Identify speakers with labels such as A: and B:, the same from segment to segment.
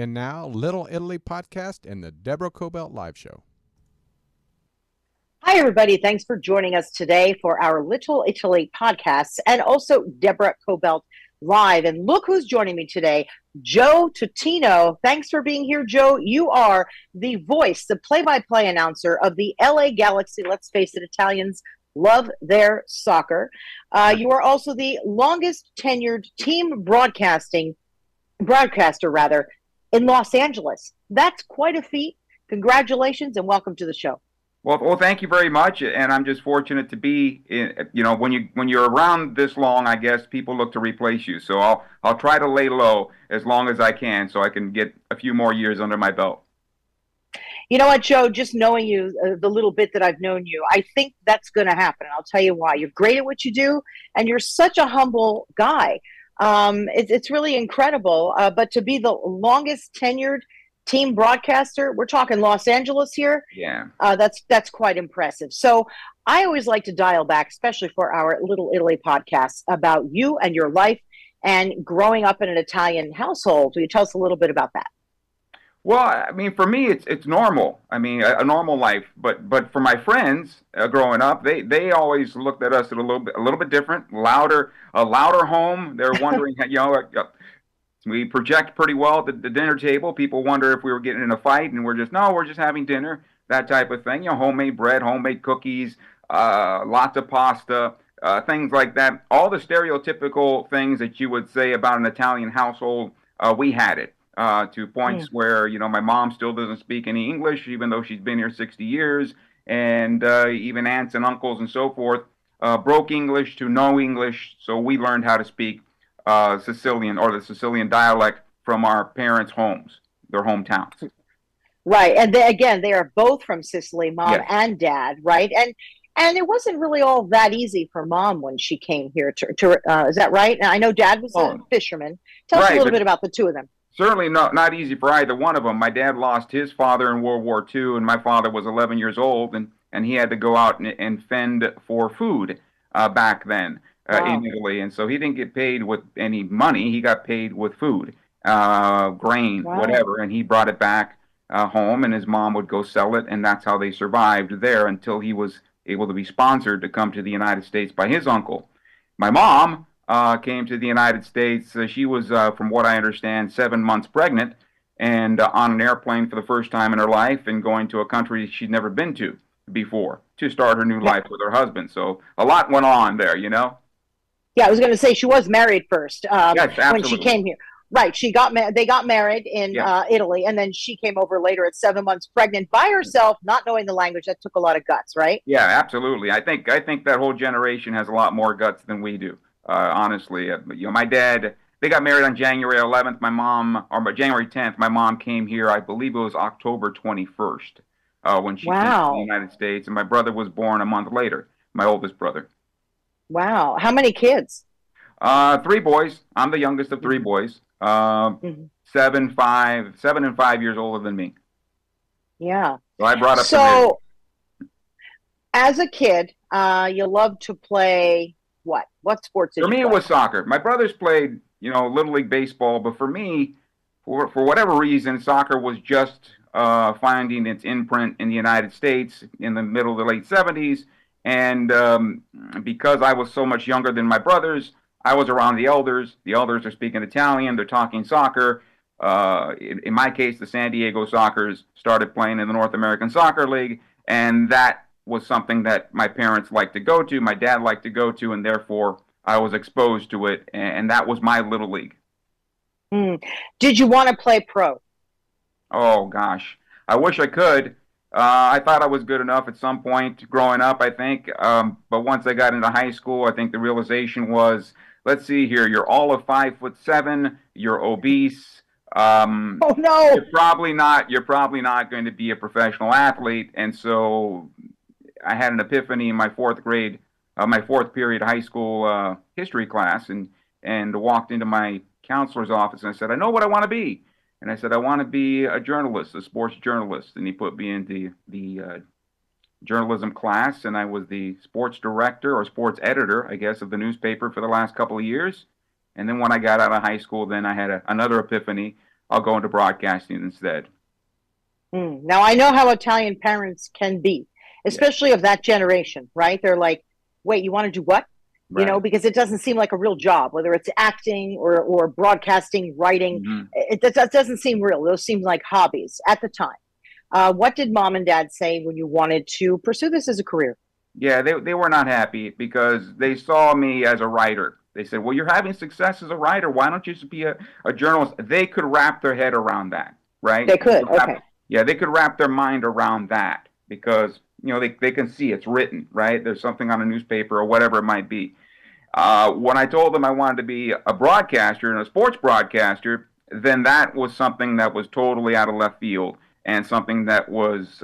A: And now, Little Italy Podcast and the Deborah Kobylt Live Show.
B: Hi, everybody. Thanks for joining us today for our Little Italy podcast and also Deborah Kobylt Live. And look who's joining me today, Joe Tutino. Thanks for being here, Joe. You are the voice, the play-by-play announcer of the LA Galaxy. Let's face it, Italians love their soccer. You are also the longest tenured team broadcaster in Los Angeles. That's quite a feat. Congratulations and welcome to the show.
C: Well, thank you very much, and I'm just fortunate to be in, when you're around this long, I guess people look to replace you. So I'll try to lay low as long as I can so I can get a few more years under my belt.
B: You know what, Joe, just knowing you, the little bit that I've known you, I think that's going to happen. I'll tell you why. You're great at what you do, and you're such a humble guy. It's really incredible. But to be the longest tenured team broadcaster, we're talking Los Angeles here.
C: Yeah.
B: That's quite impressive. So I always like to dial back, especially for our Little Italy podcast, about you and your life and growing up in an Italian household. Will you tell us a little bit about that?
C: Well, I mean, for me, it's normal. I mean, a normal life. But for my friends growing up, they always looked at us a little bit different, a louder home. They're wondering, we project pretty well at the dinner table. People wonder if we were getting in a fight, and we're just having dinner, that type of thing. Homemade bread, homemade cookies, lots of pasta, things like that. All the stereotypical things that you would say about an Italian household, we had it. To points where, my mom still doesn't speak any English, even though she's been here 60 years, and even aunts and uncles and so forth broke English to no English, so we learned how to speak Sicilian or the Sicilian dialect from our parents' homes, their hometowns.
B: Right, and they are both from Sicily, mom
C: Yes.
B: and dad, right? And it wasn't really all that easy for mom when she came here to is that right? And I know dad was a fisherman. Tell us a little bit about the two of them.
C: Certainly not easy for either one of them. My dad lost his father in World War II, and my father was 11 years old, and he had to go out and fend for food back then in Italy. And so he didn't get paid with any money. He got paid with food, grain, whatever, and he brought it back home, and his mom would go sell it, and that's how they survived there until he was able to be sponsored to come to the United States by his uncle. My mom came to the United States. She was, from what I understand, 7 months pregnant and on an airplane for the first time in her life and going to a country she'd never been to before to start her new life with her husband. So a lot went on there,
B: Yeah, I was going to say she was married first
C: Yes,
B: when she came here. Right, they got married in Italy, and then she came over later at 7 months pregnant by herself, not knowing the language. That took a lot of guts, right?
C: Yeah, absolutely. I think that whole generation has a lot more guts than we do. Honestly, my dad, they got married on January 11th. Or January 10th, my mom came here. I believe it was October 21st when she came to the United States. And my brother was born a month later, my oldest brother.
B: Wow. How many kids?
C: 3 boys. I'm the youngest of 3 boys. 7 and 5 years older than me.
B: Yeah.
C: So I brought up
B: So, as a kid, you loved to play what? What sports did you play?
C: For me, it was soccer. My brothers played, Little League baseball, but for me, for whatever reason, soccer was just finding its imprint in the United States in the middle of the late 70s. And because I was so much younger than my brothers, I was around the elders. The elders are speaking Italian. They're talking soccer. In my case, the San Diego Sockers started playing in the North American Soccer League, and that was something that my parents liked to go to, my dad liked to go to, and therefore I was exposed to it, and that was my little league.
B: Did you want to play pro?
C: Oh, gosh. I wish I could. I thought I was good enough at some point growing up, I think, but once I got into high school, I think the realization was, let's see here, you're all of 5'7", you're obese.
B: Oh no!
C: You're probably not going to be a professional athlete, and so I had an epiphany in my 4th grade, my 4th period high school history class, and walked into my counselor's office and I said, I know what I want to be, and I said I want to be a journalist, a sports journalist, and he put me into the journalism class, and I was the sports director or sports editor, I guess, of the newspaper for the last couple of years. And then when I got out of high school, then I had another epiphany. I'll go into broadcasting instead.
B: Now, I know how Italian parents can be,
C: Yeah,
B: especially of that generation, right? They're like, wait, you want to do what?
C: right.
B: Because it doesn't seem like a real job, whether it's acting or broadcasting, writing.
C: Hmm.
B: That doesn't seem real. Those seem like hobbies at the time. What did mom and dad say when you wanted to pursue this as a career?
C: Yeah, they were not happy because they saw me as a writer. They said, well, you're having success as a writer. Why don't you just be a journalist? They could wrap their head around that, right?
B: They could. Okay.
C: Yeah, they could wrap their mind around that because, they can see it's written, right? There's something on a newspaper or whatever it might be. When I told them I wanted to be a broadcaster and a sports broadcaster, then that was something that was totally out of left field and something that was,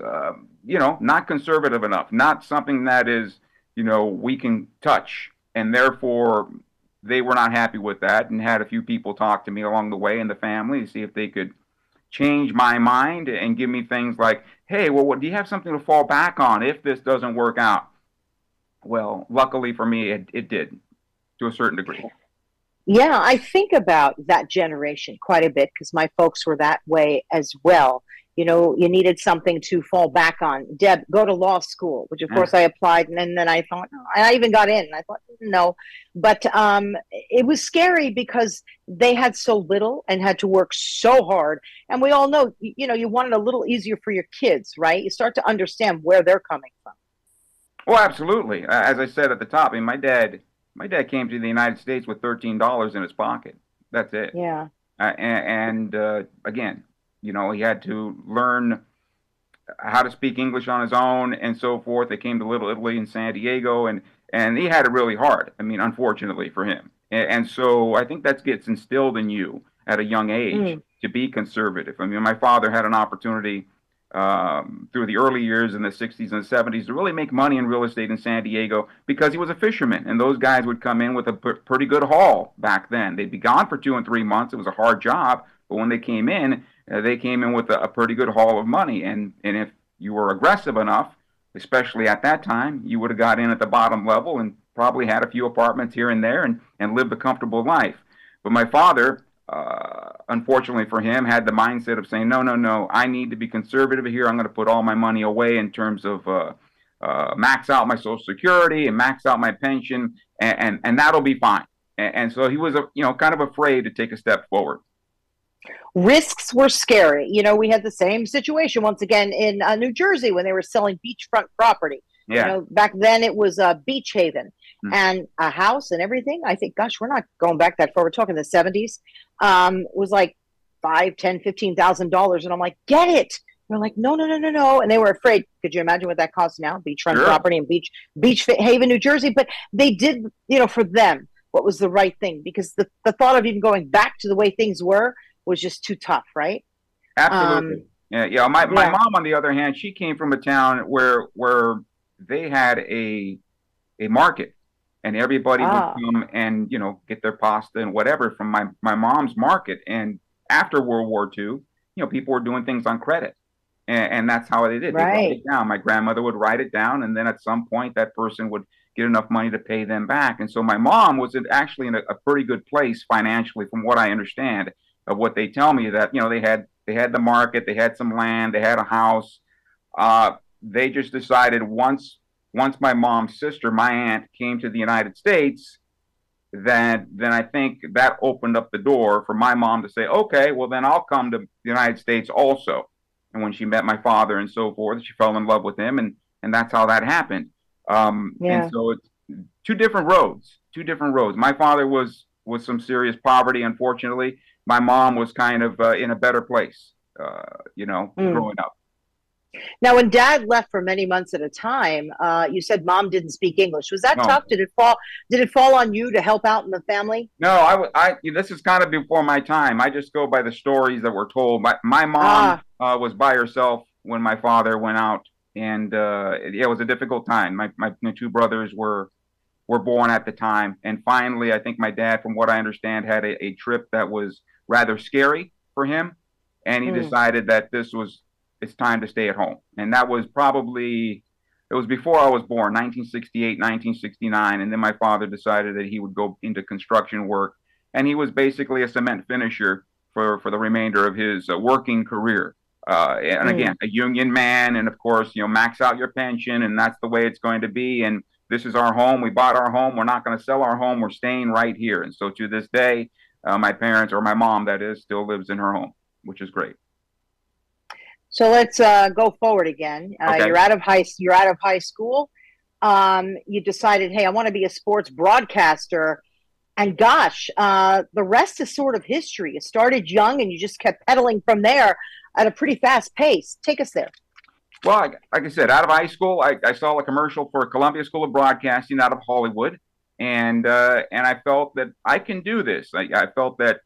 C: not conservative enough, not something that is, we can touch. And therefore, they were not happy with that and had a few people talk to me along the way in the family to see if they could change my mind and give me things like, hey, well, do you have something to fall back on if this doesn't work out? Well, luckily for me, it did to a certain degree.
B: Yeah, I think about that generation quite a bit because my folks were that way as well. You needed something to fall back on. Deb, go to law school, which of
C: Yeah.
B: course I applied, and then I thought, no, I even got in. And I thought, no, but it was scary because they had so little and had to work so hard. And we all know, you want it a little easier for your kids, right? You start to understand where they're coming from.
C: Well, absolutely. As I said at the top, I mean, my dad came to the United States with $13 in his pocket. That's it.
B: Yeah,
C: And again, he had to learn how to speak English on his own and so forth. They came to Little Italy in San Diego, and he had it really hard. I mean, unfortunately for him. And so I think that gets instilled in you at a young age
B: mm,
C: to be conservative. I mean, my father had an opportunity through the early years in the 60s and 70s to really make money in real estate in San Diego because he was a fisherman. And those guys would come in with a pretty good haul back then. They'd be gone for 2 and 3 months. It was a hard job. But when they came in with a pretty good haul of money. And if you were aggressive enough, especially at that time, you would have got in at the bottom level and probably had a few apartments here and there and lived a comfortable life. But my father, unfortunately for him, had the mindset of saying, no, no, no, I need to be conservative here. I'm going to put all my money away in terms of max out my Social Security and max out my pension, and that'll be fine. And so he was, kind of afraid to take a step forward.
B: risks were scary. We had the same situation once again in New Jersey when they were selling beachfront property.
C: Yeah.
B: Back then it was a beach haven
C: Mm.
B: and a house and everything. I think, gosh, we're not going back that far. We're talking the 70s. Was like five, $10,000, $15,000, and I'm like, get it. They're like, no, no, no, no, no, and they were afraid. Could you imagine what that costs now? Beachfront
C: Sure.
B: property in Beach Haven, New Jersey. But they did, for them, what was the right thing because the thought of even going back to the way things were was just too tough, right?
C: Absolutely.
B: Um,
C: Yeah, yeah. My
B: yeah.
C: mom, on the other hand, she came from a town where they had a market, and everybody would
B: Ah,
C: come and get their pasta and whatever from my mom's market. And after World War II, people were doing things on credit, and that's how they did. They'd write
B: right.
C: it down. My grandmother would write it down, and then at some point, that person would get enough money to pay them back. And so my mom was actually in a pretty good place financially, from what I understand of what they tell me. That they had the market, they had some land, they had a house. They just decided once my mom's sister, my aunt, came to the United States, then I think that opened up the door for my mom to say, okay, well then I'll come to the United States also. And when she met my father and so forth, she fell in love with him, and that's how that happened. And
B: Yeah.
C: so it's two different roads, two different roads. My father was some serious poverty, unfortunately. My mom was kind of in a better place,
B: Mm.
C: growing up.
B: Now, when Dad left for many months at a time, you said Mom didn't speak English. Was that
C: No,
B: tough? Did it fall on you to help out in the family?
C: no, this is kind of before my time. I just go by the stories that were told. My mom
B: Ah,
C: was by herself when my father went out, and it was a difficult time. My two brothers were born at the time, and finally, I think my dad, from what I understand, had a trip that was rather scary for him, and he
B: mm,
C: decided that it's time to stay at home, and that was probably it was before I was born, 1968, 1969. And then my father decided that he would go into construction work. And he was basically a cement finisher for the remainder of his working career. And again, a union man, and of course, max out your pension, and that's the way it's going to be. And this is our home. We bought our home. We're not going to sell our home. We're staying right here. And so to this day, my parents, or my mom, that is, still lives in her home, which is great.
B: So let's go forward again.
C: Okay.
B: You're out of high school. You decided, hey, I want to be a sports broadcaster. And gosh, the rest is sort of history. You started young and you just kept pedaling from there at a pretty fast pace. Take us there.
C: Well, like I said, out of high school, I saw a commercial for Columbia School of Broadcasting out of Hollywood, and I felt that I can do this. I felt that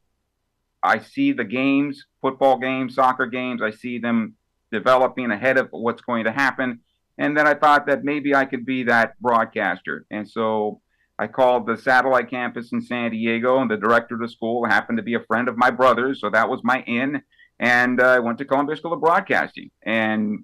C: I see the games, football games, soccer games, I see them developing ahead of what's going to happen, and then I thought that maybe I could be that broadcaster. And so I called the satellite campus in San Diego, and the director of the school happened to be a friend of my brother's, so that was my in. And I went to Columbia School of Broadcasting. And,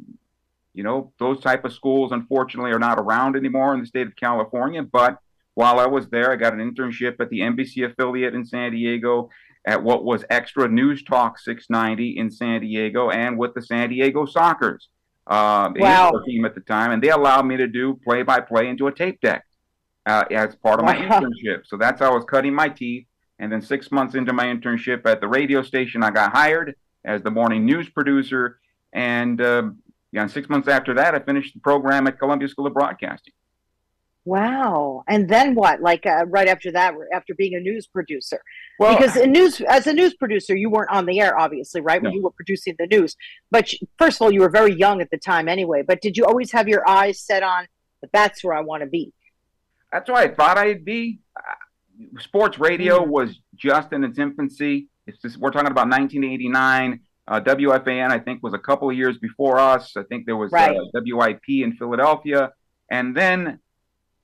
C: those type of schools, unfortunately, are not around anymore in the state of California. But while I was there, I got an internship at the NBC affiliate in San Diego, at what was Extra News Talk 690 in San Diego, and with the San Diego Sockers team at the time. And they allowed me to do play-by-play into a tape deck as part of my internship. So that's how I was cutting my teeth. And then 6 months into my internship at the radio station, I got hired as the morning news producer. And 6 months after that, I finished the program at Columbia School of Broadcasting.
B: Wow. And then what? Right after that, after being a news producer?
C: Well,
B: because as a news producer, you weren't on the air, obviously, right? When you were producing the news. But first of all, you were very young at the time anyway. But did you always have your eyes set on, that's where I want to be?
C: That's where I thought I'd be. Sports radio was just in its infancy. We're talking about 1989. WFAN, I think, was a couple of years before us. I think there was WIP in Philadelphia. And then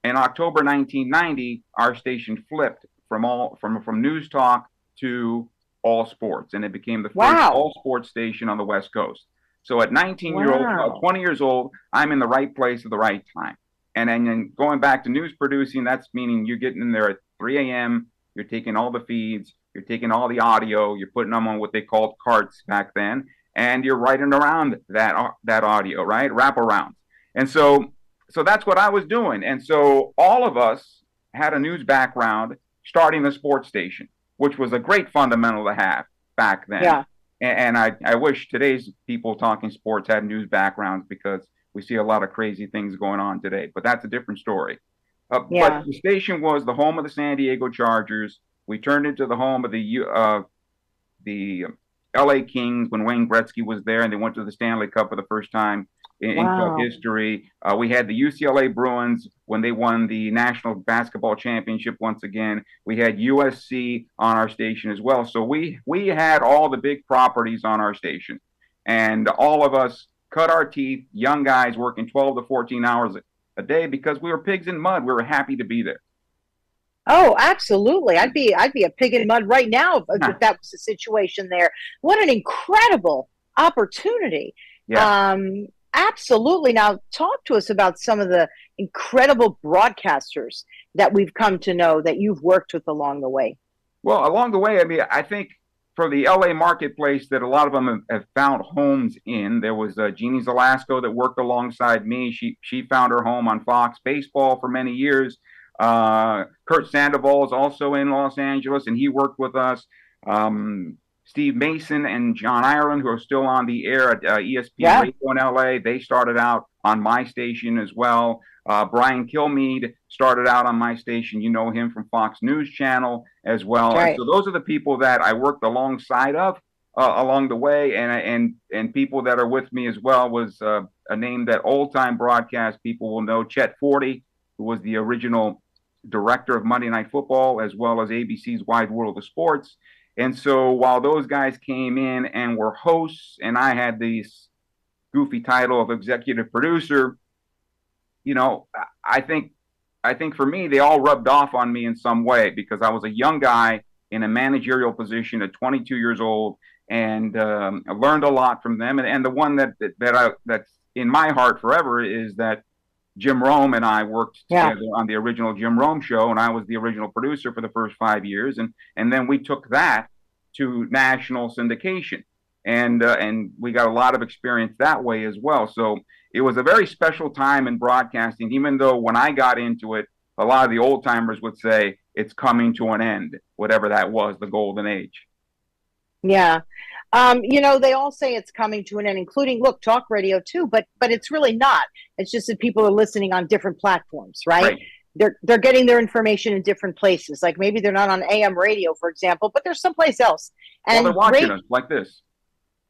C: in October 1990, our station flipped from news talk to all sports, and it became the first all sports station on the West Coast. So at 20 years old, I'm in the right place at the right time. And then going back to news producing, that's meaning you're getting in there at 3 a.m., you're taking all the feeds, you're taking all the audio, you're putting them on what they called carts back then, and you're writing around that audio, right? Wraparounds. And so that's what I was doing. And so all of us had a news background starting the sports station, which was a great fundamental to have back then. Yeah. And I wish today's people talking sports had news backgrounds, because we see a lot of crazy things going on today. But that's a different story. But the station was the home of the San Diego Chargers. We turned into the home of the LA Kings when Wayne Gretzky was there, and they went to the Stanley Cup for the first time in club history. We had the UCLA Bruins when they won the National Basketball Championship once again. We had USC on our station as well. So we had all the big properties on our station, and all of us cut our teeth, young guys working 12 to 14 hours a day, because we were pigs in mud. We were happy to be there.
B: Oh, absolutely. I'd be a pig in mud right now if that was the situation there. What an incredible opportunity. Yeah. Absolutely. Now, talk to us about some of the incredible broadcasters that we've come to know that you've worked with along the way.
C: Well, along the way, I mean, I think for the LA marketplace that a lot of them have found homes in, there was Jeannie Zelasco that worked alongside me. She found her home on Fox Baseball for many years. Kurt Sandoval is also in Los Angeles, and he worked with us. Steve Mason and John Ireland, who are still on the air at ESPN Radio in LA, they started out on my station as well. Brian Kilmeade started out on my station. You know him from Fox News Channel as well. Right. And so those are the people that I worked alongside of along the way, and people that are with me as well was a name that old-time broadcast people will know, Chet Forty, who was the original director of Monday Night Football, as well as ABC's Wide World of Sports. And so while those guys came in and were hosts, and I had this goofy title of executive producer, I think for me, they all rubbed off on me in some way, because I was a young guy in a managerial position at 22 years old, and I learned a lot from them. And the one that's in my heart forever is that Jim Rome and I worked together on the original Jim Rome show, and I was the original producer for the first 5 years. And then we took that to national syndication. And we got a lot of experience that way as well. So it was a very special time in broadcasting, even though when I got into it, a lot of the old timers would say it's coming to an end, whatever that was, the golden age.
B: Yeah. They all say it's coming to an end, including, look, talk radio too, but it's really not. It's just that people are listening on different platforms, right? They're getting their information in different places. Like maybe they're not on AM radio, for example, but they're someplace else.
C: And they're watching us like this.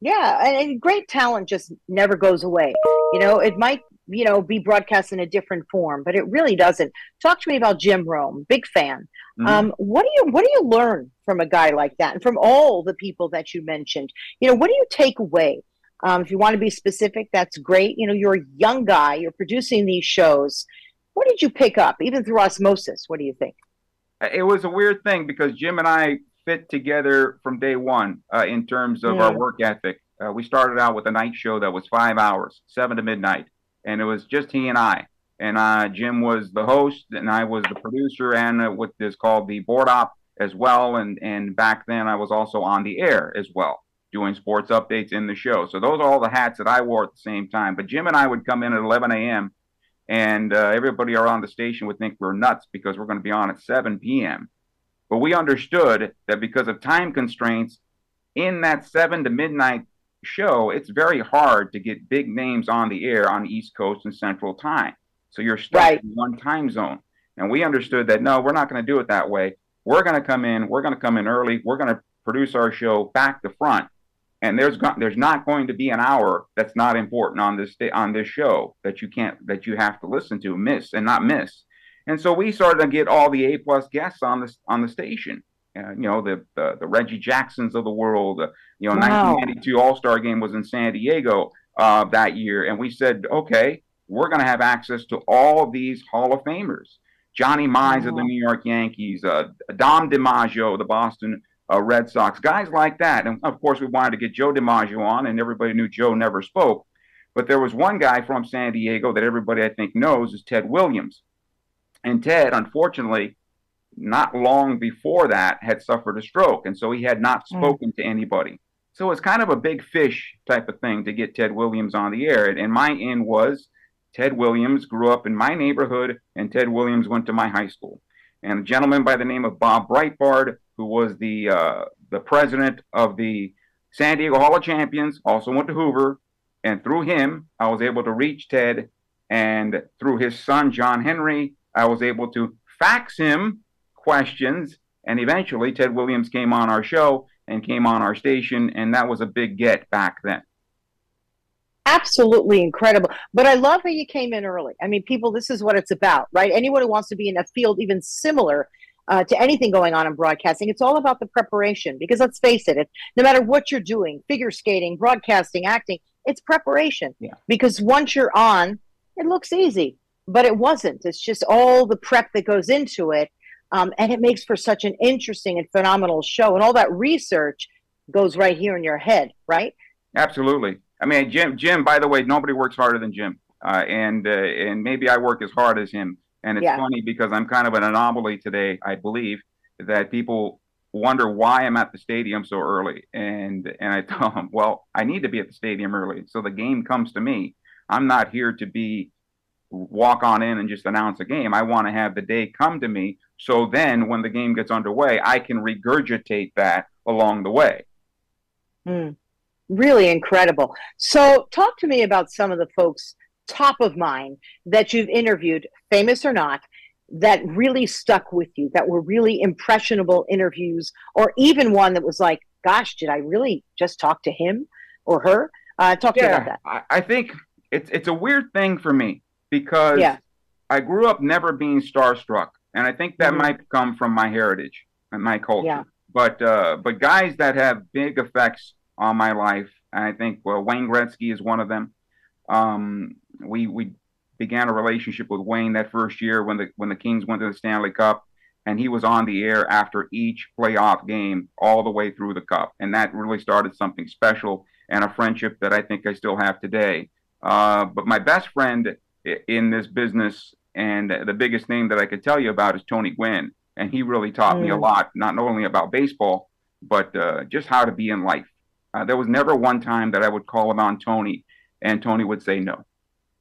B: Yeah, and great talent just never goes away. It might, be broadcast in a different form, but it really doesn't. Talk to me about Jim Rome, big fan.
C: Mm-hmm.
B: What do you learn from a guy like that, and from all the people that you mentioned? What do you take away? If you want to be specific, that's great. You're a young guy, you're producing these shows. What did you pick up, even through osmosis? What do you think?
C: It was a weird thing because Jim and I fit together from day one in terms of our work ethic. We started out with a night show that was 5 hours, 7 to midnight, and it was just he and I. And Jim was the host, and I was the producer, and what is called the board op as well. And back then, I was also on the air as well, doing sports updates in the show. So those are all the hats that I wore at the same time. But Jim and I would come in at 11 a.m., and everybody around the station would think we're nuts because we're going to be on at 7 p.m. But we understood that because of time constraints, in that 7 to midnight show, it's very hard to get big names on the air on East Coast and Central Time. So you're stuck in one time zone. And we understood that, no, we're not going to do it that way. We're going to come in early. We're going to produce our show back to front. And there's not going to be an hour that's not important on this show that you have to listen to, miss. And so we started to get all the A+ guests on the station. The Reggie Jacksons of the world. 1992 All-Star Game was in San Diego that year, and we said, okay, we're going to have access to all these Hall of Famers. Johnny Mize of the New York Yankees, Dom DiMaggio, the Boston Red Sox, guys like that. And of course, we wanted to get Joe DiMaggio on, and everybody knew Joe never spoke. But there was one guy from San Diego that everybody I think knows is Ted Williams. And Ted, unfortunately, not long before that, had suffered a stroke. And so he had not spoken to anybody. So it's kind of a big fish type of thing to get Ted Williams on the air. And my in was Ted Williams grew up in my neighborhood, and Ted Williams went to my high school. And a gentleman by the name of Bob Breitbard, who was the president of the San Diego Hall of Champions, also went to Hoover. And through him, I was able to reach Ted. And through his son, John Henry, I was able to fax him questions. And eventually, Ted Williams came on our show and came on our station. And that was a big get back then.
B: Absolutely incredible. But I love how you came in early. I mean, people, this is what it's about, right? Anyone who wants to be in a field even similar to anything going on in broadcasting, it's all about the preparation. Because let's face it, no matter what you're doing, figure skating, broadcasting, acting, it's preparation.
C: Yeah.
B: Because once you're on, it looks easy. But it wasn't. It's just all the prep that goes into it. And it makes for such an interesting and phenomenal show. And all that research goes right here in your head, right?
C: Absolutely. I mean, Jim, by the way, nobody works harder than Jim. And maybe I work as hard as him. And it's funny because I'm kind of an anomaly today, I believe, that people wonder why I'm at the stadium so early. And I tell them, well, I need to be at the stadium early. So the game comes to me. I'm not here to walk on in and just announce a game. I want to have the day come to me. So then when the game gets underway, I can regurgitate that along the way.
B: Really incredible. So talk to me about some of the folks top of mind that you've interviewed, famous or not, that really stuck with you, that were really impressionable interviews, or even one that was like, gosh, did I really just talk to him or her? Talk to me about that.
C: I think it's a weird thing for me because I grew up never being starstruck. And I think that might come from my heritage and my culture. Yeah. But guys that have big effects on my life, and I think Wayne Gretzky is one of them. We began a relationship with Wayne that first year when the Kings went to the Stanley Cup, and he was on the air after each playoff game all the way through the Cup, and that really started something special and a friendship that I think I still have today. But my best friend in this business and the biggest name that I could tell you about is Tony Gwynn, and he really taught me a lot, not only about baseball, but just how to be in life. There was never one time that I would call on Tony and Tony would say no.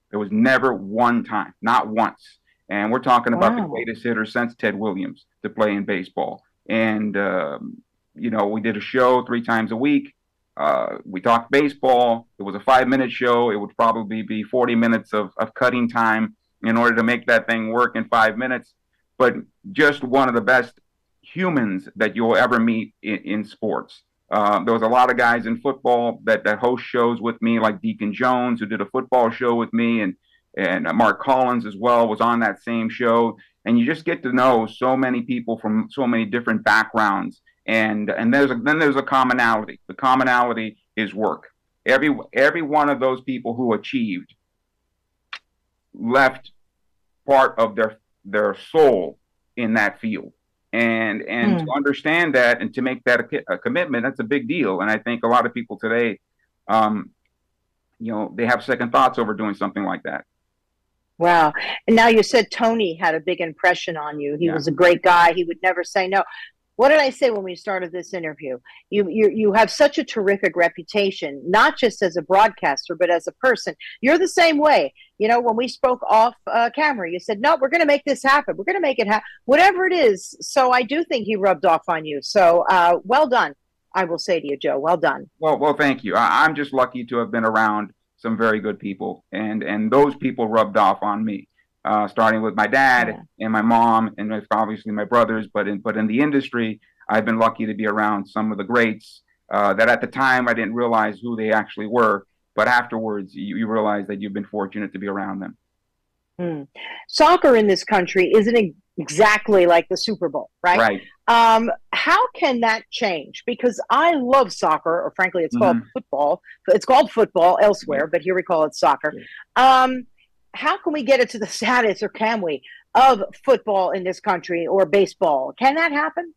C: There was never one time, not once. And we're talking about the
B: Wow.
C: greatest hitter since Ted Williams to play in baseball. And, we did a show 3 times a week. We talked baseball. It was a 5-minute show. It would probably be 40 minutes of cutting time in order to make that thing work in 5 minutes. But just one of the best humans that you'll ever meet in sports. There was a lot of guys in football that host shows with me, like Deacon Jones, who did a football show with me, and Mark Collins as well was on that same show. And you just get to know so many people from so many different backgrounds. And there's a commonality. The commonality is work. Every one of those people who achieved left part of their soul in that field. And to understand that and to make that a commitment, that's a big deal. And I think a lot of people today, they have second thoughts over doing something like that.
B: Wow. And now you said Tony had a big impression on you. He was a great guy. He would never say no. What did I say when we started this interview? You have such a terrific reputation, not just as a broadcaster, but as a person. You're the same way. When we spoke off camera, you said, no, we're going to make this happen. We're going to make it happen, whatever it is. So I do think he rubbed off on you. So well done, I will say to you, Joe. Well done.
C: Well, thank you. I'm just lucky to have been around some very good people, and those people rubbed off on me. Starting with my dad and my mom, and obviously my brothers. But in the industry, I've been lucky to be around some of the greats that at the time I didn't realize who they actually were. But afterwards, you realize that you've been fortunate to be around them.
B: Soccer in this country isn't exactly like the Super Bowl, right?
C: Right.
B: How can that change? Because I love soccer, or frankly, it's called football. It's called football elsewhere, but here we call it soccer. How can we get it to the status, or can we, of football in this country, or baseball? Can that happen?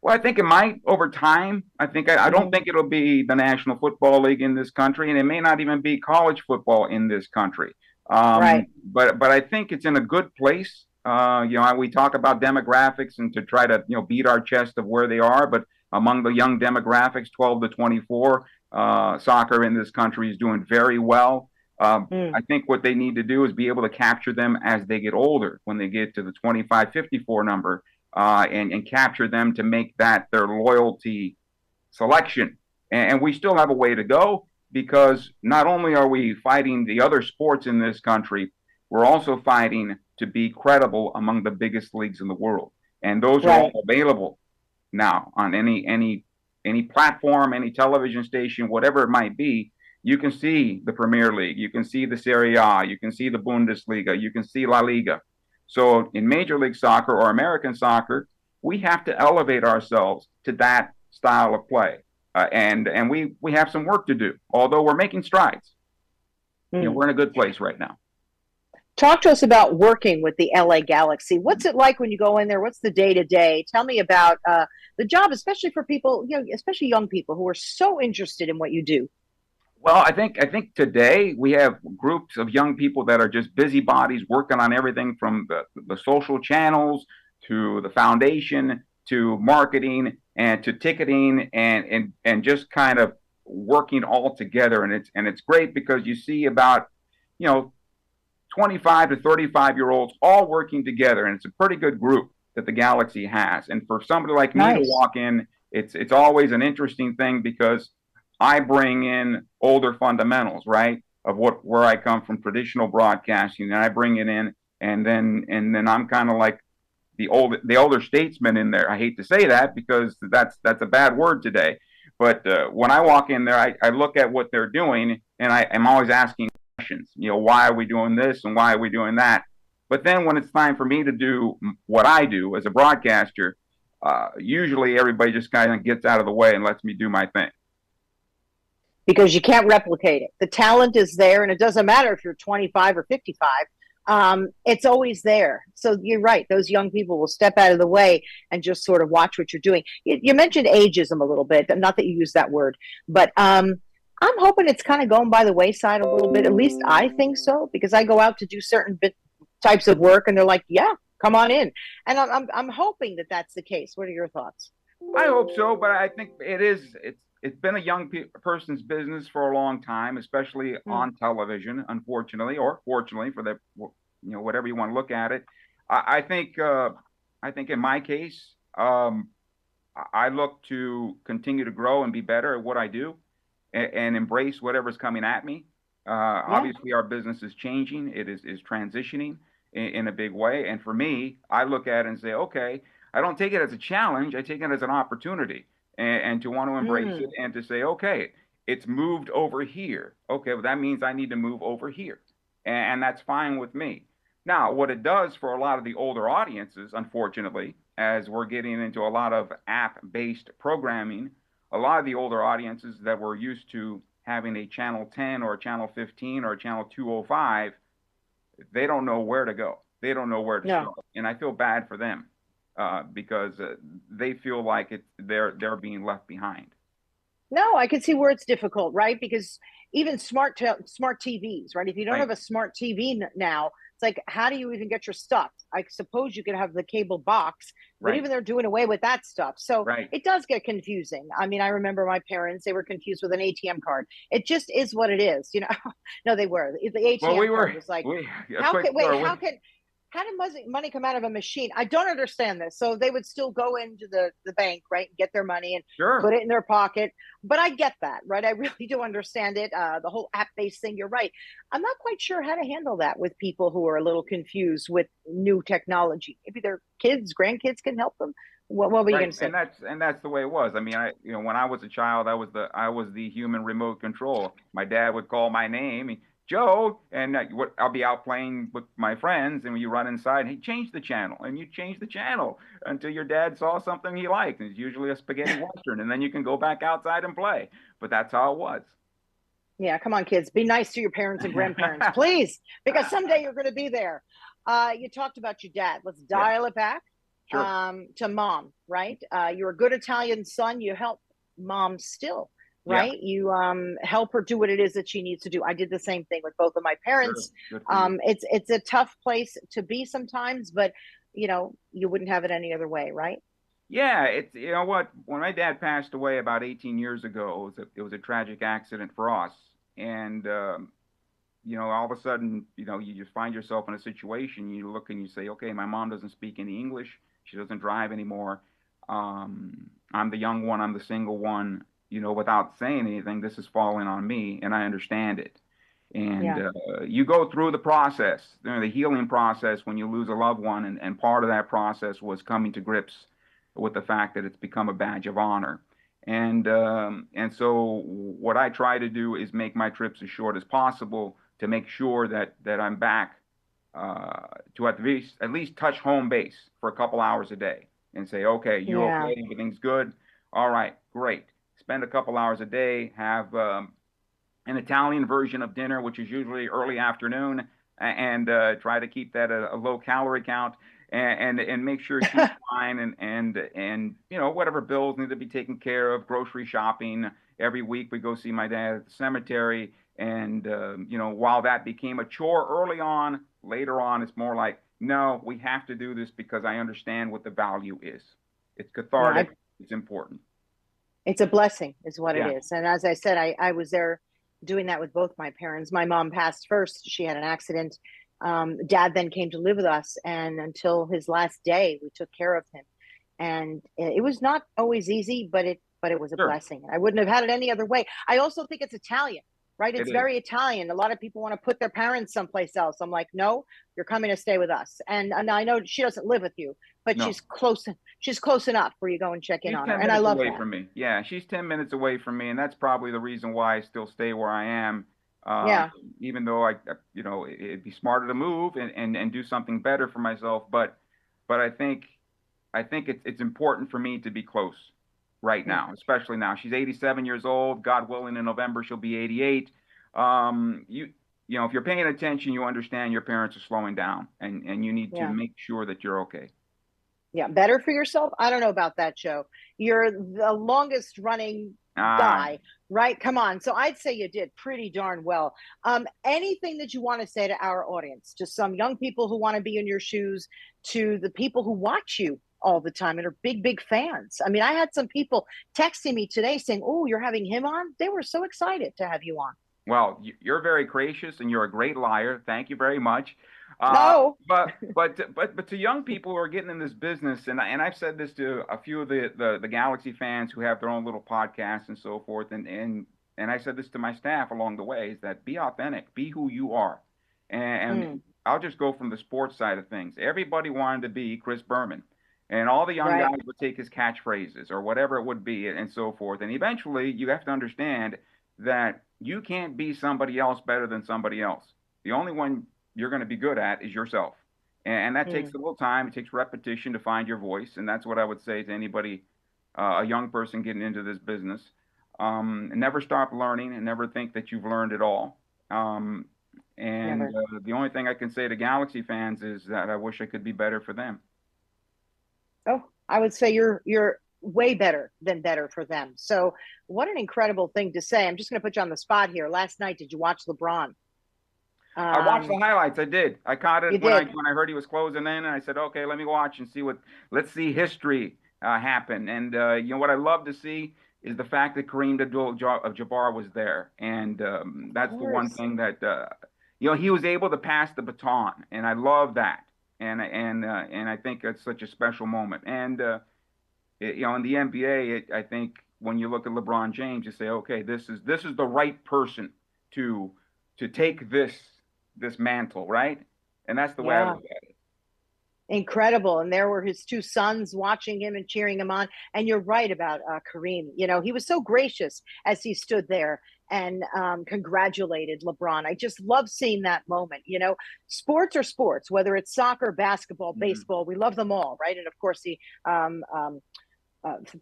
C: Well, I think it might over time. I don't think it'll be the National Football League in this country, and it may not even be college football in this country.
B: Right.
C: But I think it's in a good place. We talk about demographics and to try to beat our chest of where they are, but among the young demographics, 12 to 24, soccer in this country is doing very well. I think what they need to do is be able to capture them as they get older, when they get to the 25-54 number, and capture them to make that their loyalty selection. And we still have a way to go, because not only are we fighting the other sports in this country, we're also fighting to be credible among the biggest leagues in the world. And those are all available now on any platform, any television station, whatever it might be. You can see the Premier League, you can see the Serie A, you can see the Bundesliga, you can see La Liga. So in Major League Soccer or American soccer, we have to elevate ourselves to that style of play. And we have some work to do, although we're making strides. We're in a good place right now.
B: Talk to us about working with the LA Galaxy. What's it like when you go in there? What's the day-to-day? Tell me about the job, especially for people, especially young people who are so interested in what you do.
C: Well, I think today we have groups of young people that are just busybodies working on everything from the social channels to the foundation to marketing and to ticketing and just kind of working all together. And it's great because you see about 25 to 35-year-olds all working together, and it's a pretty good group that the Galaxy has. And for somebody like me to walk in, it's always an interesting thing, because I bring in older fundamentals, right, of where I come from, traditional broadcasting, and I bring it in, and then I'm kind of like the older statesman in there. I hate to say that, because that's a bad word today, but when I walk in there, I look at what they're doing, and I'm always asking questions. Why are we doing this and why are we doing that? But then when it's time for me to do what I do as a broadcaster, usually everybody just kind of gets out of the way and lets me do my thing.
B: Because you can't replicate it. The talent is there, and it doesn't matter if you're 25 or 55. It's always there. So you're right. Those young people will step out of the way and just sort of watch what you're doing. You mentioned ageism a little bit. Not that you use that word, but I'm hoping it's kind of going by the wayside a little bit. At least I think so, because I go out to do certain types of work, and they're like, "Yeah, come on in." And I'm hoping that that's the case. What are your thoughts?
C: I hope so, but I think it's been a young person's business for a long time, especially
B: Hmm.
C: on television, unfortunately, or fortunately for the whatever you want to look at it. I think I think in my case, I look to continue to grow and be better at what I do, and embrace whatever's coming at me.
B: Yeah.
C: Obviously, our business is changing; it is transitioning in a big way. And for me, I look at it and say, okay, I don't take it as a challenge; I take it as an opportunity, and to want to embrace it
B: Mm.
C: and to say, okay, it's moved over here. Okay, well, that means I need to move over here, and that's fine with me. Now, what it does for a lot of the older audiences, unfortunately, as we're getting into a lot of app-based programming, a lot of the older audiences that were used to having a channel 10 or a channel 15 or a channel 205, they don't know where to go. They don't know where to
B: No.
C: start. And I feel bad for them because they feel like they're being left behind.
B: No, I can see where it's difficult, right? Because even smart TVs, right? If you don't
C: Right.
B: have a smart TV now, it's like, how do you even get your stuff? I suppose you could have the cable box, but
C: Right.
B: even they're doing away with that stuff. So
C: Right.
B: it does get confusing. I mean, I remember my parents, they were confused with an ATM card. It just is what it is, you know? No, they were. The
C: Well,
B: ATM card was like,
C: we a
B: how
C: quick
B: can, wait,
C: story.
B: how did money come out of a machine? I don't understand this. So they would still go into the bank, right, and get their money and put
C: Sure.
B: it in their pocket. But I get that, right? I really do understand it. The whole app based thing, you're right. I'm not quite sure how to handle that with people who are a little confused with new technology. Maybe their kids, grandkids can help them. What were you going
C: Right,
B: to say?
C: and that's the way it was. I mean, when I was a child, I was the human remote control. My dad would call my name, Joe, and I'll be out playing with my friends, and when you run inside, hey, change the channel, and you change the channel until your dad saw something he liked, and it's usually a spaghetti western, and then you can go back outside and play. But that's how it was.
B: Yeah, come on, kids. Be nice to your parents and grandparents, please, because someday you're going to be there. You talked about your dad. Let's
C: Yeah,
B: dial it back
C: sure,
B: to mom, right? You're a good Italian son. You help mom still,
C: yeah,
B: right? You help her do what it is that she needs to do. I did the same thing with both of my
C: sure,
B: parents.
C: good for you.
B: It's a tough place to be sometimes, but you wouldn't have it any other way, right?
C: Yeah, it's you know what? When my dad passed away about 18 years ago, it was a tragic accident for us, and all of a sudden, you just find yourself in a situation. You look and you say, okay, my mom doesn't speak any English. She doesn't drive anymore. I'm the young one. I'm the single one. Without saying anything, this is falling on me, and I understand it. And
B: Yeah,
C: you go through the process, the healing process when you lose a loved one, and part of that process was coming to grips with the fact that it's become a badge of honor. And so what I try to do is make my trips as short as possible to make sure that I'm back to at least touch home base for a couple hours a day and say, okay, you
B: yeah,
C: okay? Everything's good. All right, great. Spend a couple hours a day, have an Italian version of dinner, which is usually early afternoon, and try to keep that a low calorie count, and make sure she's fine, and whatever bills need to be taken care of, grocery shopping. Every week we go see my dad at the cemetery, and while that became a chore early on, later on it's more like, no, we have to do this because I understand what the value is. It's
B: yeah.
C: cathartic. It's important.
B: It's a blessing, is what it
C: Yeah,
B: is. And as I said, I was there doing that with both my parents. My mom passed first. She had an accident. Dad then came to live with us. And until his last day, we took care of him. And it was not always easy, but it was a
C: sure.
B: blessing. I wouldn't have had it any other way. I also think it's Italian, right?
C: It
B: It's
C: is.
B: very Italian. A lot of people want to put their parents someplace else. I'm like, no, you're coming to stay with us. And I know she doesn't live with you, but
C: No.
B: she's close enough where you go and check in
C: She's
B: on her.
C: 10
B: And I
C: minutes
B: love
C: away
B: that.
C: from me. Yeah, she's 10 minutes away from me, and that's probably the reason why I still stay where I am. Um,
B: Yeah.
C: Even though it'd be smarter to move and do something better for myself, but I think it's important for me to be close right
B: Yeah.
C: now, especially now. She's 87 years old. God willing, in November she'll be 88. If you're paying attention, you understand your parents are slowing down, and you need to
B: Yeah.
C: make sure that you're okay.
B: Yeah. Better for yourself? I don't know about that, Joe. You're the longest running
C: Uh,
B: guy, right? Come on. So I'd say you did pretty darn well. Anything that you want to say to our audience, to some young people who want to be in your shoes, to the people who watch you all the time and are big fans. I mean, I had some people texting me today saying, "Oh, you're having him on." They were so excited to have you on.
C: Well, you're very gracious and you're a great liar. Thank you very much.
B: No.
C: But to young people who are getting in this business, and I've said this to a few of the Galaxy fans who have their own little podcasts and so forth, and I said this to my staff along the way, is that be authentic, be who you are. And I'll just go from the sports side of things. Everybody wanted to be Chris Berman. And all the young
B: Right.
C: guys would take his catchphrases or whatever it would be and so forth. And eventually you have to understand that you can't be somebody else better than somebody else. The only one you're going to be good at is yourself. And that takes a little time. It takes repetition to find your voice. And that's what I would say to anybody, a young person getting into this business. Never stop learning and never think that you've learned it all. The only thing I can say to Galaxy fans is that I wish I could be better for them.
B: Oh, I would say you're way better than better for them. So what an incredible thing to say. I'm just going to put you on the spot here. Last night, did you watch LeBron?
C: I watched the highlights. I did. I caught it when I heard he was closing in, and I said, okay, let me watch and see let's see history happen. And what I love to see is the fact that Kareem Abdul-Jabbar was there, and that's the one thing that he was able to pass the baton, and I love that. And I think it's such a special moment. And in the NBA, I think when you look at LeBron James, you say, okay, this is the right person to take this mantle, right? And that's the way I look at it.
B: Incredible. And there were his two sons watching him and cheering him on. And you're right about Kareem. He was so gracious as he stood there and congratulated LeBron. I just love seeing that moment. Sports are sports, whether it's soccer, basketball, baseball, we love them all, right? And of course, the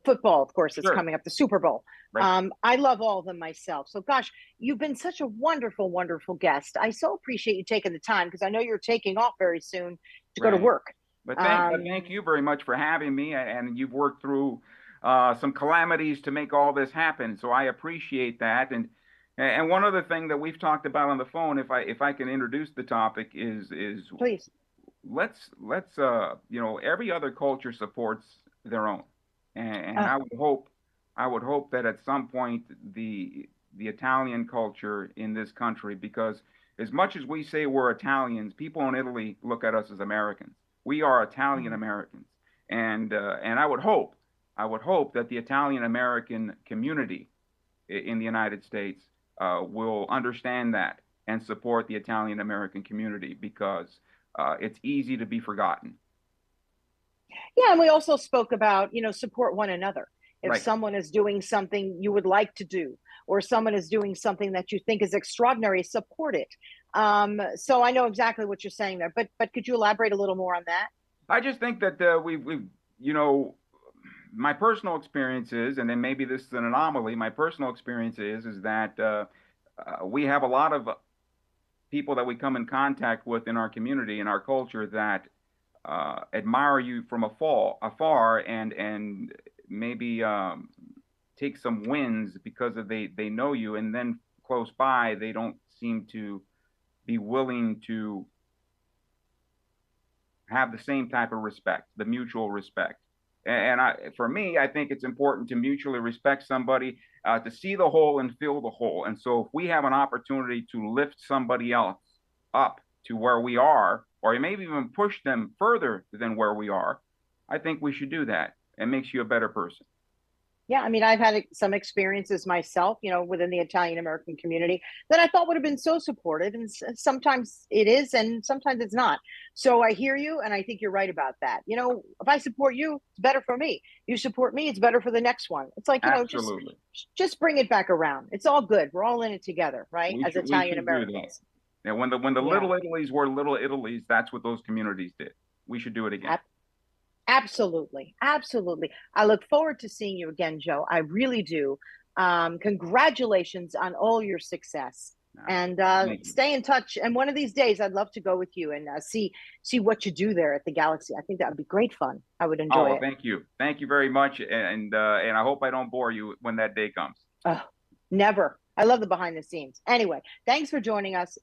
B: football, of course, is coming up, the Super Bowl. Right. I love all of them myself. So, gosh, you've been such a wonderful, wonderful guest. I so appreciate you taking the time because I know you're taking off very soon to go to work.
C: But thank you very much for having me. And you've worked through some calamities to make all this happen. So I appreciate that. And one other thing that we've talked about on the phone, if I can introduce the topic, is
B: please.
C: Let's every other culture supports their own. And I would hope that at some point the Italian culture in this country, because as much as we say we're Italians, people in Italy look at us as Americans. We are Italian Americans, and I would hope that the Italian American community in the United States will understand that and support the Italian American community, because it's easy to be forgotten.
B: Yeah, and we also spoke about, support one another. If someone is doing something you would like to do, or someone is doing something that you think is extraordinary, support it. So I know exactly what you're saying there, but could you elaborate a little more on that?
C: I just think that we've my personal experience is, and then maybe this is an anomaly, my personal experience is that we have a lot of people that we come in contact with in our community, in our culture, that admire you from afar and maybe take some wins because they know you, and then close by they don't seem to be willing to have the same type of respect, the mutual respect. And for me, I think it's important to mutually respect somebody, to see the whole and feel the whole. And so if we have an opportunity to lift somebody else up to where we are, or maybe even push them further than where we are, I think we should do that. It makes you a better person.
B: Yeah, I mean, I've had some experiences myself, within the Italian American community that I thought would have been so supportive, and sometimes it is, and sometimes it's not. So I hear you, and I think you're right about that. If I support you, it's better for me. You support me, it's better for the next one. It's like, just bring it back around. It's all good. We're all in it together, right? As Italian Americans.
C: Yeah, when the little Italies were little Italies, that's what those communities did. We should do it again.
B: Absolutely. Absolutely. I look forward to seeing you again, Joe. I really do. Congratulations on all your success, and stay in touch. And one of these days, I'd love to go with you and see what you do there at the Galaxy. I think that would be great fun. I would enjoy it.
C: Thank you. Thank you very much. And I hope I don't bore you when that day comes.
B: Never. I love the behind the scenes. Anyway, thanks for joining us,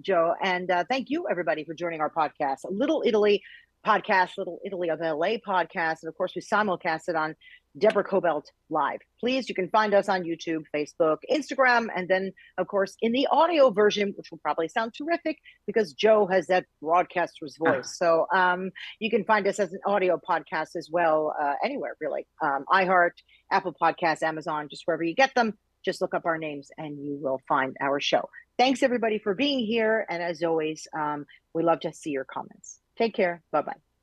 B: Joe. And thank you, everybody, for joining our podcast, Little Italy podcast, Little Italy of LA podcast. And of course, we simulcast it on Deborah Kobylt Live. Please, you can find us on YouTube, Facebook, Instagram, and then, of course, in the audio version, which will probably sound terrific because Joe has that broadcaster's voice. So you can find us as an audio podcast as well, anywhere, really. iHeart, Apple Podcasts, Amazon, just wherever you get them. Just look up our names and you will find our show. Thanks, everybody, for being here. And as always, we love to see your comments. Take care. Bye-bye.